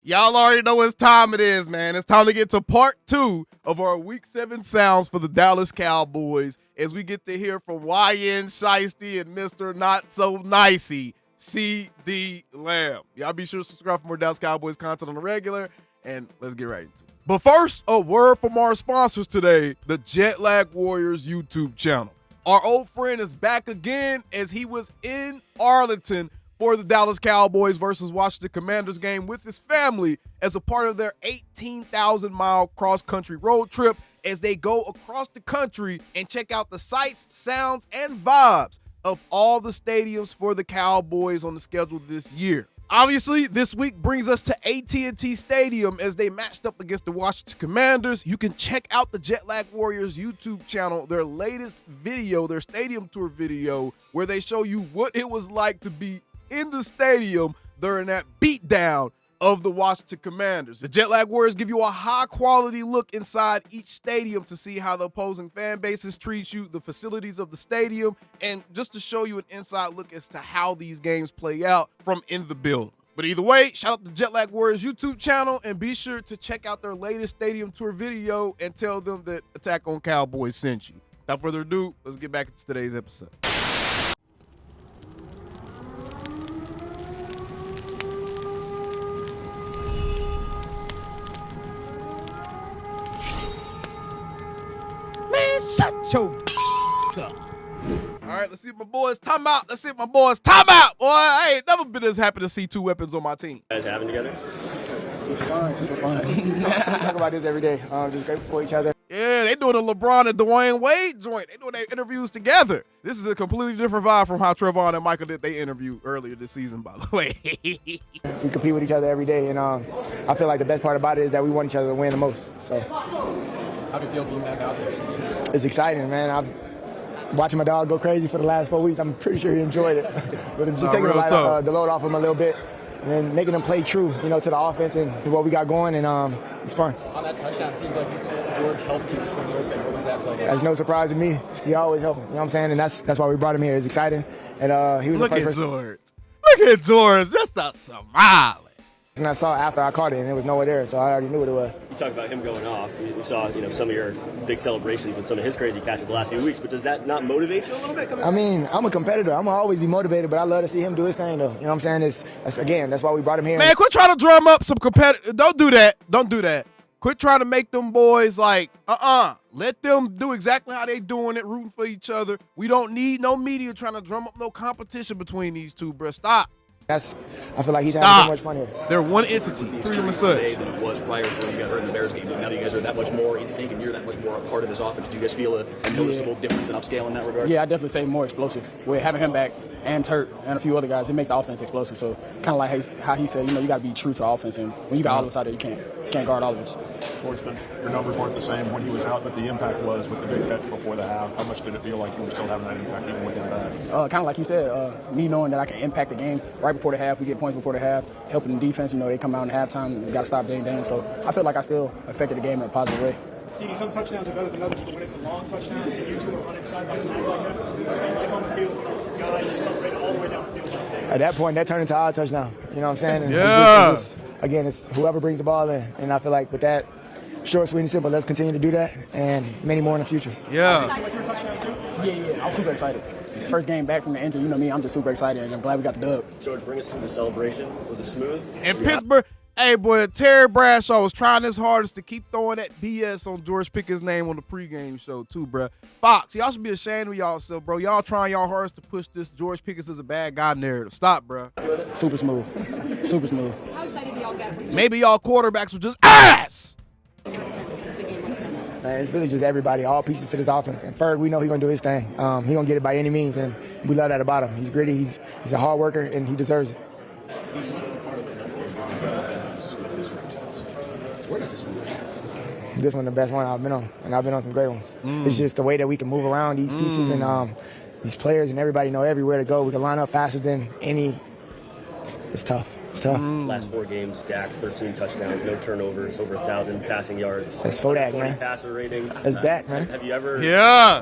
Y'all already know what time it is, man. It's time to get to part 2 of our Week 7 sounds for the Dallas Cowboys as we get to hear from YN Shiesty and Mr. Not So Nicey, CD Lamb. Y'all be sure to subscribe for more Dallas Cowboys content on the regular, and let's get right into it. But first, a word from our sponsors today, the Jet Lag Warriors YouTube channel. Our old friend is back again as he was in Arlington for the Dallas Cowboys versus Washington Commanders game with his family as a part of their 18,000-mile cross-country road trip as they go across the country and check out the sights, sounds, and vibes of all the stadiums for the Cowboys on the schedule this year. Obviously, this week brings us to AT&T Stadium as they matched up against the Washington Commanders. You can check out the Jet Lag Warriors YouTube channel, their latest video, their stadium tour video, where they show you what it was like to be in the stadium during that beatdown of the Washington Commanders. The Jet Lag Warriors give you a high-quality look inside each stadium to see how the opposing fan bases treat you, the facilities of the stadium, and just to show you an inside look as to how these games play out from in the building. But either way, shout out to the Jet Lag Warriors YouTube channel, and be sure to check out their latest stadium tour video and tell them that Attack on Cowboys sent you. Without further ado, let's get back into today's episode. Shut your up. All right, let's see if my boys time out. Boy, I ain't never been as happy to see two weapons on my team. You guys having together? Super fun. We talk about this every day. Just grateful for each other. Yeah, they doing a LeBron and Dwayne Wade joint. They doing their interviews together. This is a completely different vibe from how Trevon and Michael did they interview earlier this season, by the way. We compete with each other every day, and I feel like the best part about it is that we want each other to win the most. So, how do you feel being back out there? It's exciting, man. I'm watching my dog go crazy for the last 4 weeks. I'm pretty sure he enjoyed it. But I'm just taking the load off him a little bit and then making him play true, to the offense and to what we got going, and it's fun. On that touchdown, it seems like George helped you swing open. What was that play? That's no surprise to me. He always helps. You know what I'm saying? And that's why we brought him here. It's exciting. And he was Look the at first George. Look at George. That's a smile. And I saw after I caught it, and there was nowhere there, so I already knew what it was. You talk about him going off. We saw, some of your big celebrations with some of his crazy catches the last few weeks, but does that not motivate you a little bit? I mean, I'm a competitor. I'm going to always be motivated, but I love to see him do his thing, though. You know what I'm saying? That's why we brought him here. Man, quit trying to drum up some competitive. Don't do that. Quit trying to make them boys like, let them do exactly how they doing it, rooting for each other. We don't need no media trying to drum up no competition between these two, bro. Stop. I feel like he's having so much fun here. They're one entity, freedom and such. Than it was prior to when you got hurt in the Bears game. Now that you guys are that much more in sync and you're that much more a part of this offense, do you guys feel a noticeable difference in upscale in that regard? Yeah, I definitely say more explosive. With having him back and Turk and a few other guys, it make the offense explosive. So kind of like how he said, you got to be true to the offense. And when you got all of us out there, you can't guard all of us. Sportsman, your numbers weren't the same when he was out, but the impact was with the big catch before the half. How much did it feel like you were still having that impact even with him back? Kind of like you said, me knowing that I can impact the game right before the half, we get points before the half, helping the defense. They come out in halftime, we got to stop Dane. So I feel like I still affected the game in a positive way. CD, some touchdowns are better than others, but when it's a long touchdown and you're going to run it side by side like that, what's that like on the field? Guys separated all the way down the field. At that point, that turned into our touchdown. You know what I'm saying? And yeah. Again, it's whoever brings the ball in. And I feel like with that, short, sweet, and simple, let's continue to do that and many more in the future. Yeah. Yeah, I was super excited. His first game back from the injury, me, I'm just super excited, and I'm glad we got the dub. George, bring us through the celebration. Was it smooth? In Pittsburgh, hey, boy, Terry Bradshaw was trying his hardest to keep throwing that BS on George Pickett's name on the pregame show, too, bro. Fox, y'all should be ashamed of y'all, bro. Y'all trying y'all hardest to push this George Pickett is a bad guy narrative. Stop, bro. Super smooth. How excited do y'all get? Maybe y'all quarterbacks were just ass. Man, it's really just everybody, all pieces to this offense. And Ferg, we know he's going to do his thing. He's going to get it by any means, and we love that about him. He's gritty, he's a hard worker, and he deserves it. This one the best one I've been on, and I've been on some great ones. It's just the way that we can move around these pieces and these players, and everybody know everywhere to go. We can line up faster than any. It's tough. It's tough. Last 4 games, Dak, 13 touchdowns, no turnovers, over 1,000 passing yards. That's for Dak, man. Passer rating. That's Dak, man. Have you ever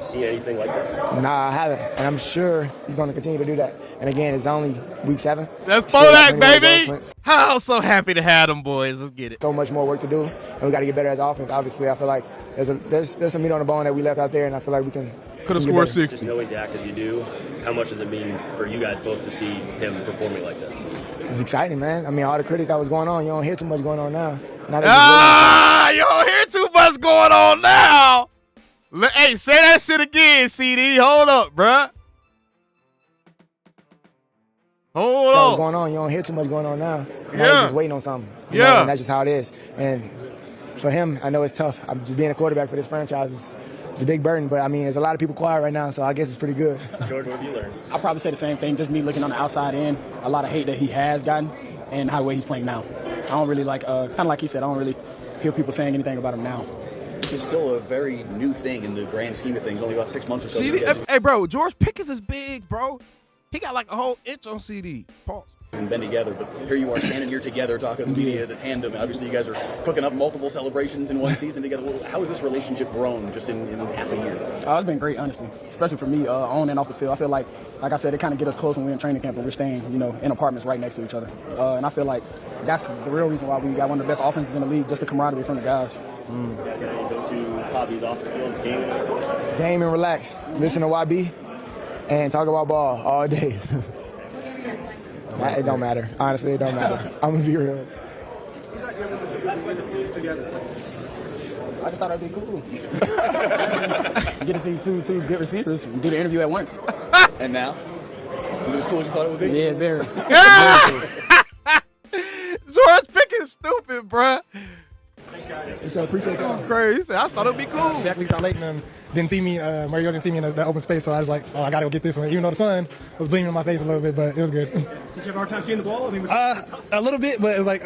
seen anything like this? Nah, I haven't. And I'm sure he's going to continue to do that. And again, it's only week 7. That's Bodak, baby. I'm so happy to have them boys. Let's get it. So much more work to do, and we got to get better as offense. Obviously, I feel like there's some meat on the bone that we left out there, and I feel like we can. Could have scored 60. Just knowing Dak as you do, how much does it mean for you guys both to see him performing like this? It's exciting, man. I mean, all the critics that was going on, you don't hear too much going on now. You don't hear too much going on now. Hey, say that shit again, CD. Hold up, bruh. Hold on. What's going on? You don't hear too much going on now. Now Yeah. you're just waiting on something. You know, and that's just how it is. And for him, I know it's tough. I'm just being a quarterback for this franchise. It's a big burden, but I mean, there's a lot of people quiet right now, so I guess it's pretty good. George, what have you learned? I'll probably say the same thing, just me looking on the outside in, a lot of hate that he has gotten and how the way he's playing now. I don't really like, kind of like he said, I don't really hear people saying anything about him now. This is still a very new thing in the grand scheme of things, only about 6 months or so. CD, hey, bro, George Pickens is big, bro. He got like a whole inch on CD. Pause. And been together, but here you are standing here together talking to the media as a tandem. Obviously, you guys are cooking up multiple celebrations in one season together. How has this relationship grown just in half a year? It's been great, honestly, especially for me on and off the field. I feel like I said, it kind of get us close when we're in training camp and we're staying, in apartments right next to each other. And I feel like that's the real reason why we got one of the best offenses in the league, just the camaraderie from the guys. You guys go to hobbies off the field, Game and relax. Listen to YB and talk about ball all day. It don't matter. Honestly, it don't matter. I'm going to be real. I just thought it'd be cool. Get to see two good receivers and do the interview at once. And now? Is it as cool as you thought it would be? Yeah, very. George Pickens stupid, bruh. So appreciate that. Crazy. I thought it'd be cool. Exactly, got late and didn't see me. Mario didn't see me in the open space, so I was like, "Oh, I gotta go get this one." Even though the sun was bleeding in my face a little bit, but it was good. Did you have a hard time seeing the ball? I mean, A little bit, but it was like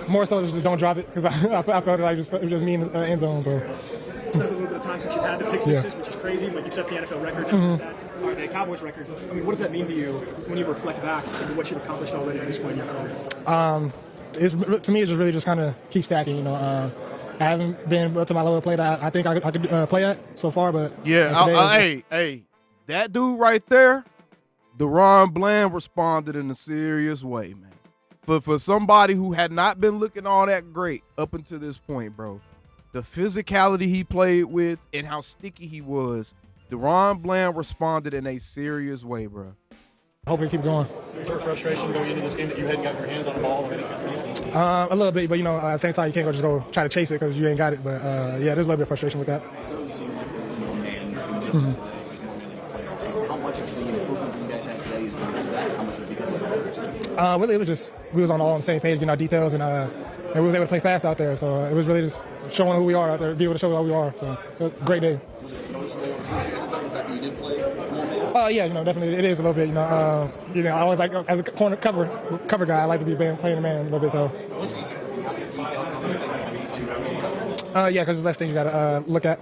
more so just don't drop it because I felt like it was just me in the end zone. So. It's been a little bit of time since you've had the pick sixes, which is crazy. Like, you've set the NFL record, or the Cowboys record. I mean, what does that mean to you when you reflect back into what you've accomplished already at this point in your career? To me, it's just really just kind of keep stacking. I haven't been up to my level of play that I think I could play at so far, but hey, that dude right there, Deron Bland responded in a serious way, man. For somebody who had not been looking all that great up until this point, bro, the physicality he played with and how sticky he was, Deron Bland responded in a serious way, bro. Hopefully keep going. Was there frustration going into this game that you hadn't gotten your hands on the ball or anything? A little bit, but at the same time, you can't just go try to chase it because you ain't got it. But yeah, there's a little bit of frustration with that. How much of the improvement you guys had today is because of that? How much was because of the Really, it was just we was all on the same page, getting our details, and we was able to play fast out there. So it was really just showing who we are out there, be able to show who we are. So it was a great day. Yeah, definitely it is a little bit. I always like as a corner cover guy, I like to be playing the man a little bit. So. Yeah, because there's less things you got to look at.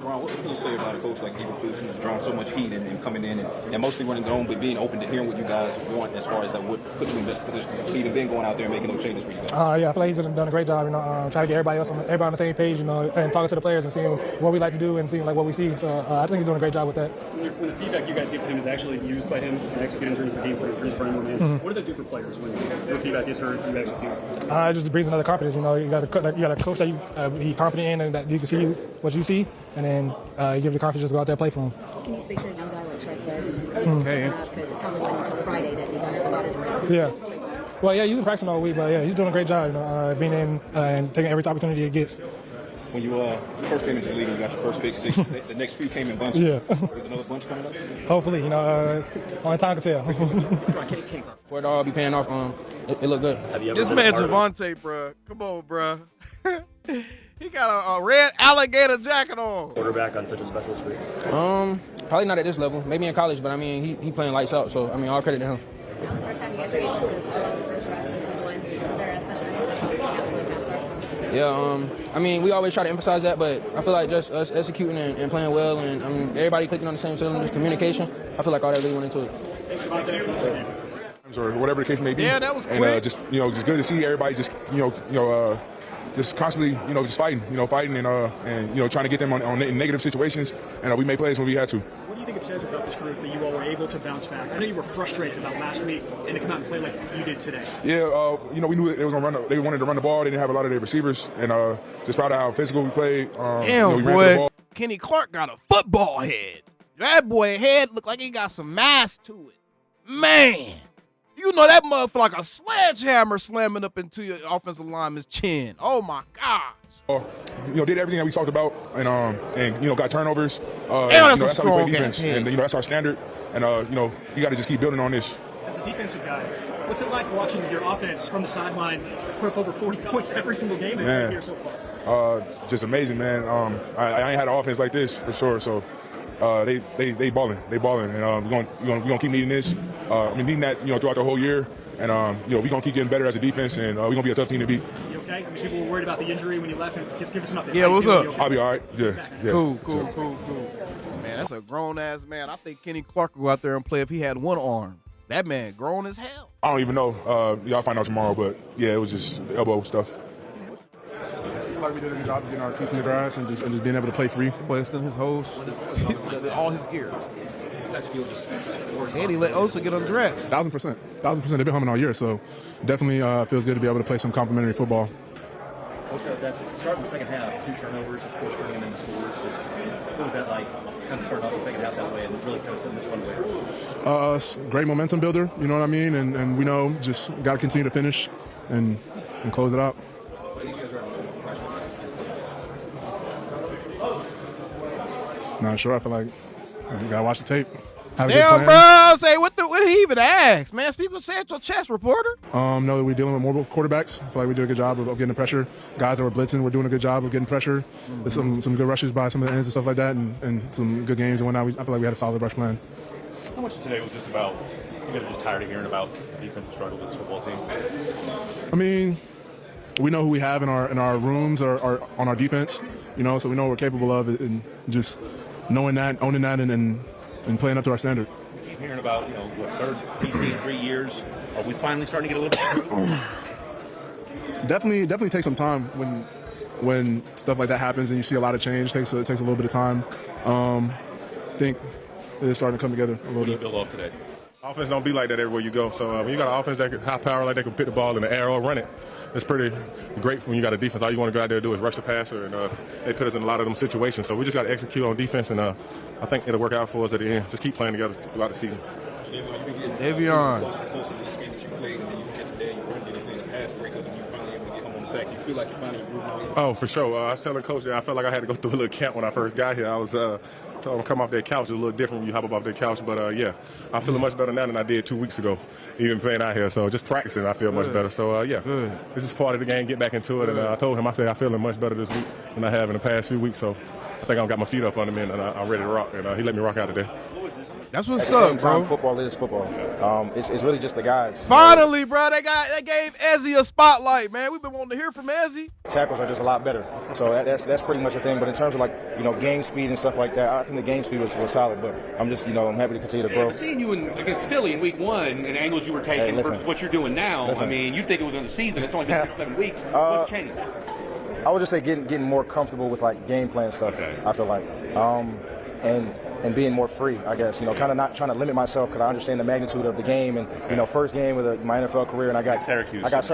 Ron, what would you say about a coach like Eberflus who's drawn so much heat and coming in and mostly running zone, but being open to hearing what you guys want as far as what puts you in the best position to succeed, and then going out there and making those changes for you guys? Yeah, I feel like he's done a great job. Trying to get everybody on the same page. And talking to the players and seeing what we like to do and seeing what we see. So I think he's doing a great job with that. When the feedback you guys give to him is actually used by him and executed in terms of the game plan, in terms of Brian Moran, what does that do for players when the feedback is heard and you execute? It just brings another confidence. You got a coach that you be confident in and that you can see what you see, and then you give the confidence to go out there and play for him. Can you speak to a young guy like Travis? Because it probably wasn't until Friday that he got a lot of the practice. Yeah. Well, yeah, he's been practicing all week, but yeah, he's doing a great job. Being in and taking every opportunity he gets. When you first came into the league, you got your first pick six. The next few came in bunches. Yeah. There's another bunch coming up. Hopefully, only time to tell. For it all be paying off, it looked good. This man Javonte, bro. Come on, bro. He got a red alligator jacket on. Quarterback on such a special screen. Probably not at this level. Maybe in college, but he playing lights out. So all credit to him. That was the first time you guys were able to score on the first drive since week 1. Was there a special emphasis on being out for the pass Yeah, we always try to emphasize that, but I feel like just us executing and playing well, and everybody clicking on the same cylinders, communication. I feel like all that really went into it. or whatever the case may be. Yeah, that was and quick. just just good to see everybody just just constantly just fighting and trying to get them on negative situations, and we made plays when we had to. What do you think it says about this group that you all were able to bounce back? I know you were frustrated about last week and to come out and play like you did today. Yeah, we knew they was gonna run. They wanted to run the ball. They didn't have a lot of their receivers, and just proud of how physical we played. Damn, we ran to the boy. ball. Kenny Clark got a football head. That boy head looked like he got some mass to it. Man, you know that motherfucker like a sledgehammer slamming up into your offensive lineman's chin. Oh my gosh. Did everything that we talked about, and got turnovers. That's a that's how we play strong defense, ass head. and that's our standard. And you got to just keep building on this. As a defensive guy, what's it like watching your offense from the sideline put up over 40 points every single game that you've been here so far? Just amazing, man. I ain't had an offense like this for sure. So they balling, and we're gonna keep needing this. Needing that throughout the whole year, and we're gonna keep getting better as a defense, and we're gonna be a tough team to beat. You okay? I mean, people were worried about the injury when you left. Give us an update. Yeah, what's up? I'll be all right. Yeah. Cool. Man, that's a grown ass man. I think Kenny Clark would go out there and play if he had one arm. That man grown as hell. I don't even know. I'll find out tomorrow, but yeah, it was just elbow stuff. I feel like we did a good job of getting our feet in the grass and just being able to play free. Wasting his whole, all his gear. And he let Osa get undressed. 1,000%. They've been humming all year, so definitely feels good to be able to play some complimentary football. That starting the second half, 2 turnovers, of course, bringing in the scores. What was that like? Kind of starting off the second half that way and really kind of putting this one away. Great momentum builder, you know what I mean? And we know just got to continue to finish and close it out. Not sure. I feel like you got to watch the tape. Damn, bro. Say, what did he even ask? Man, speak with Central Chess, reporter. Know that we're dealing with mobile quarterbacks. I feel like we did a good job of getting the pressure. Guys that were blitzing, we're doing a good job of getting pressure. There's some good rushes by some of the ends and stuff like that, and some good games and whatnot. I feel like we had a solid rush plan. How much today was just about, you guys are just tired of hearing about defensive struggles with this football team? I mean, we know who we have in our rooms or on our defense, so we know what we're capable of, and just knowing that, owning that, and playing up to our standard. We keep hearing about, third DC in 3 years. Are we finally starting to get a little bit? Definitely takes some time when stuff like that happens and you see a lot of change. It takes a little bit of time. I think it's starting to come together a little bit. Build off today. Offense don't be like that everywhere you go. So when you got an offense that can high power, like they can pick the ball in the air or run it, it's pretty great when you got a defense. All you want to go out there and do is rush the passer, and they put us in a lot of them situations. So we just got to execute on defense, and I think it'll work out for us at the end. Just keep playing together throughout the season. Davion. You feel like you're finally improving? Oh, for sure. I was telling Coach that I felt like I had to go through a little camp when I first got here. I was told him to come off that couch. It's a little different when you hop up off that couch. But, yeah, I'm feeling much better now than I did 2 weeks ago, even playing out here. So just practicing, I feel much better. So, yeah, this is part of the game. Get back into it. And I told him, I said, I'm feeling much better this week than I have in the past few weeks. So I think I've got my feet up on him, and I'm ready to rock. And he let me rock out today. That's what's At the same up, bro. time, football is football. It's really just the guys. Finally, bro, they gave Ezzy a spotlight, man. We've been wanting to hear from Ezzy. Tackles are just a lot better, so that's pretty much the thing. But in terms of game speed and stuff like that, I think the game speed was solid. But I'm just I'm happy to continue to grow. But seeing you against Philly in week 1 and angles you were taking versus what you're doing now, I mean, you'd think it was in the season. It's only been 6 or 7 weeks. What's changed? I would just say getting more comfortable with game plan stuff. Okay. I feel like and being more free, I guess. Kind of not trying to limit myself because I understand the magnitude of the game and first game with my NFL career, and I got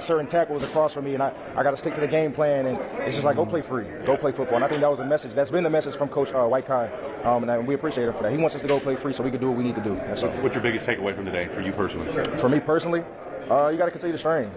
certain tackles across from me, and I got to stick to the game plan, and it's just like go play free, go play football. And I think that was a message. That's been the message from Coach White Kai, and we appreciate him for that. He wants us to go play free so we can do what we need to do. That's What's your biggest takeaway from today for you personally? For me personally, you got to continue to strain,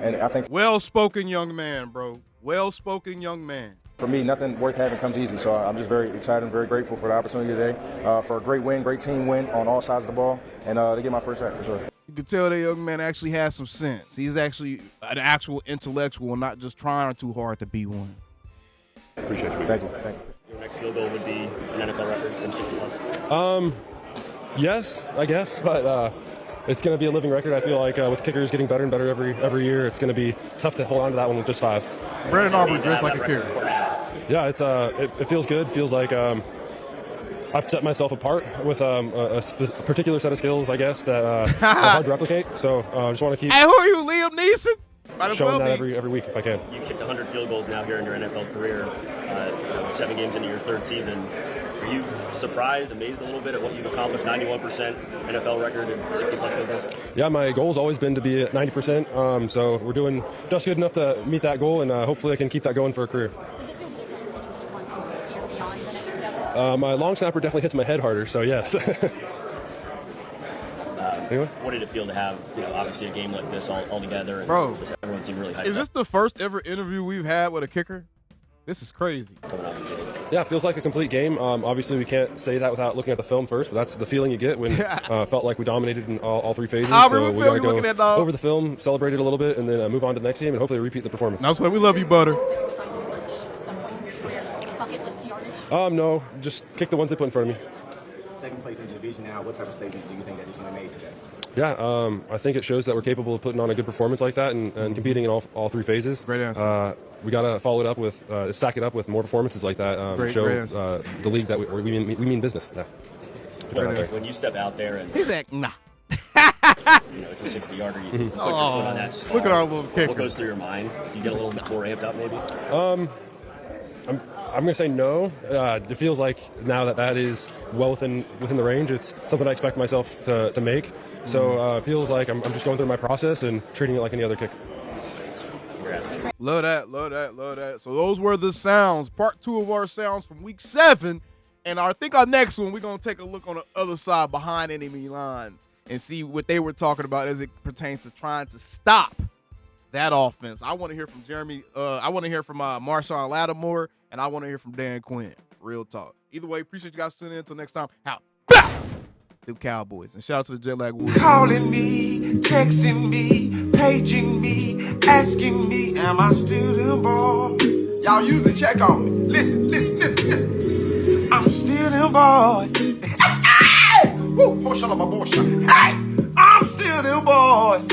and I think well-spoken young man, bro. Well-spoken young man. For me, nothing worth having comes easy, so I'm just very excited and very grateful for the opportunity today, for a great win, great team win on all sides of the ball, and to get my first sack for sure. You can tell that young man actually has some sense. He's actually an actual intellectual and not just trying too hard to be one. Appreciate it. Thank you. Your next field goal would be an NFL record from 60+. Yes, I guess, but it's going to be a living record. I feel like with kickers getting better and better every year, it's going to be tough to hold on to that one with just 5. Brandon Aubrey dressed like a kicker. Yeah, it feels good. Feels like I've set myself apart with a particular set of skills, I guess, that are hard to replicate. So I just want to keep. Hey, who are you, Liam Neeson? Showing that every week if I can. You kicked 100 field goals now here in your NFL career, 7 games into your 3rd season. Are you surprised, amazed a little bit at what you've accomplished? 91% NFL record and 60-plus field goals? Yeah, my goal's always been to be at 90%, so we're doing just good enough to meet that goal, and hopefully I can keep that going for a career. Does it feel different when you hit 160 or beyond than any of the others? My long snapper definitely hits my head harder, so yes. Anyway? What did it feel to have, obviously a game like this all together? And Bro, just everyone seemed really hyped is this the first ever interview we've had with a kicker? This is crazy. Yeah, it feels like a complete game. Obviously, we can't say that without looking at the film first, but that's the feeling you get when felt like we dominated in all 3 phases. So we got to go over the film, celebrate it a little bit, and then move on to the next game and hopefully repeat the performance. That's why we love you, Butter. No, just kick the ones they put in front of me. Second place in the division now. What type of statement do you think that this one made today? Yeah, I think it shows that we're capable of putting on a good performance like that and competing in all 3 phases. Great answer. We got to follow it up with, stack it up with more performances like that. Show the league that we mean business. Yeah. When you step out there and he's like, nah. It's a 60-yarder. You put your foot on that star. Look at our little kicker. What goes through your mind? Do you get a little bit more amped up, maybe? I'm going to say no. It feels like now that is well within the range. It's something I expect myself to make. So it feels like I'm just going through my process and treating it like any other kick. Love that, love that, love that. So those were the sounds, part 2 of our sounds from week 7. And I think our next one, we're going to take a look on the other side behind enemy lines and see what they were talking about as it pertains to trying to stop that offense. I want to hear from Jeremy. I want to hear from Marshawn Lattimore, and I want to hear from Dan Quinn. Real talk. Either way, appreciate you guys tuning in. Until next time, out. The Cowboys. And shout out to the Jet Lag Warriors. Calling me, texting me, paging me, asking me, am I still them boys? Y'all usually check on me. Listen. I'm still them boys. Hey! Woo! Oh, shut up, my boy. Hey! I'm still them boys.